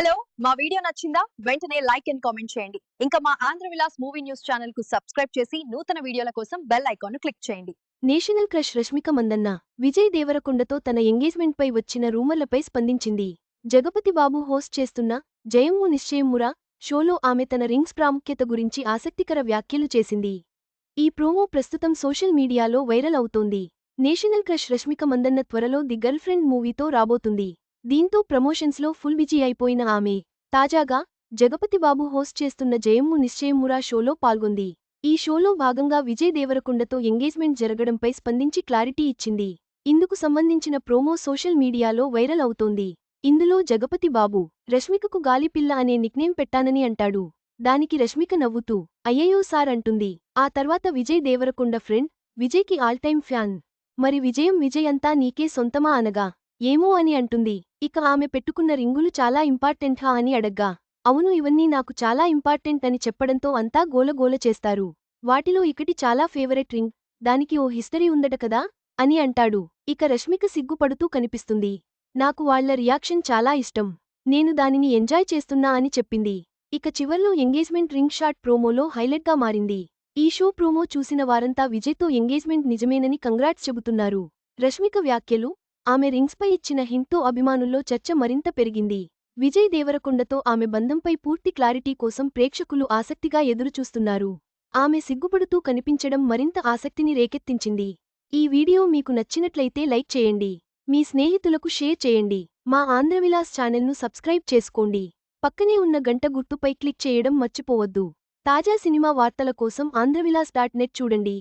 Hello మా video నచ్చిందా వెంటనే లైక్ అండ్ కామెంట్ చేయండి. ఇంకా మా Andhra Vilas movie news channel కు సబ్స్క్రైబ్ చేసి నూతన వీడియోల కోసం బెల్ ఐకాన్ ను క్లిక్ చేయండి. నేషనల్ క్రష్ రష్మిక మందన్న విజయ్ దేవరకొండతో తన ఎంగేజ్మెంట్పై వచ్చిన రూమర్లపై స్పందించింది. జగపతి బాబు హోస్ట్ చేస్తున్న జయమ్ము నిశ్చయమ్మురా షోలో ఆమె తన రింగ్స్ ప్రాముఖ్యత గురించి ఆసక్తికర వ్యాఖ్యలు చేసింది. ఈ ప్రోమో ప్రస్తుతం సోషల్ మీడియాలో వైరల్ అవుతోంది. నేషనల్ క్రష్ రష్మిక మందన్న త్వరలో ది గర్ల్ ఫ్రెండ్ మూవీతో రాబోతుంది. దీంతో ప్రమోషన్స్లో ఫుల్ బిజీ అయిపోయిన ఆమె తాజాగా జగపతి బాబు హోస్ట్ చేస్తున్న జయమ్ము నిశ్చయమ్మురా షోలో పాల్గొంది. ఈ షోలో భాగంగా విజయ్ దేవరకొండతో ఎంగేజ్మెంట్ జరగడంపై స్పందించి క్లారిటీ ఇచ్చింది. ఇందుకు సంబంధించిన ప్రోమో సోషల్ మీడియాలో వైరల్ అవుతోంది. ఇందులో జగపతి బాబు రష్మికకు గాలిపిల్ల అనే నిక్నేమ్ పెట్టానని అంటాడు. దానికి రష్మిక నవ్వుతూ అయ్యయ్యో సార్ అంటుంది. ఆ తర్వాత విజయ్ దేవరకొండ ఫ్రెండ్ విజయ్కి ఆల్ టైమ్ ఫ్యాన్. మరి విజయ్ అంతా నీకే సొంతమా అనగా ఏమో అని అంటుంది. ఇక ఆమె పెట్టుకున్న రింగులు చాలా ఇంపార్టెంటా అని అడగ్గా అవును ఇవన్నీ నాకు చాలా ఇంపార్టెంట్ అని చెప్పడంతో అంతా గోలగోల చేస్తారు. వాటిలో ఒకటి చాలా ఫేవరెట్ రింగ్, దానికి ఓ హిస్టరీ ఉందట కదా అని అంటాడు. ఇక రష్మిక సిగ్గుపడుతూ కనిపిస్తుంది. నాకు వాళ్ల రియాక్షన్ చాలా ఇష్టం. నేను దానిని ఎంజాయ్ చేస్తున్నా అని చెప్పింది. ఇక చివర్లో ఎంగేజ్మెంట్ రింగ్ షాట్ ప్రోమోలో హైలైట్గా మారింది. ఈ షో ప్రోమో చూసిన వారంతా విజయ్తో ఎంగేజ్మెంట్ నిజమేనని కంగ్రాట్స్ చెబుతున్నారు. రష్మిక వ్యాఖ్యలు, ఆమె రింగ్స్పై ఇచ్చిన హింట్తో అభిమానుల్లో చర్చ మరింత పెరిగింది. విజయ్ దేవరకొండతో ఆమె బంధంపై పూర్తి క్లారిటీ కోసం ప్రేక్షకులు ఆసక్తిగా ఎదురుచూస్తున్నారు. ఆమె సిగ్గుపడుతూ కనిపించడం మరింత ఆసక్తిని రేకెత్తించింది. ఈ వీడియో మీకు నచ్చినట్లయితే లైక్ చేయండి. మీ స్నేహితులకు షేర్ చేయండి. మా ఆంధ్రవిలాస్ ఛానల్ను సబ్స్క్రైబ్ చేసుకోండి. పక్కనే ఉన్న గంట గుర్తుపై క్లిక్ చేయడం మర్చిపోవద్దు. తాజా సినిమా వార్తల కోసం ఆంధ్రవిలాస్.net చూడండి.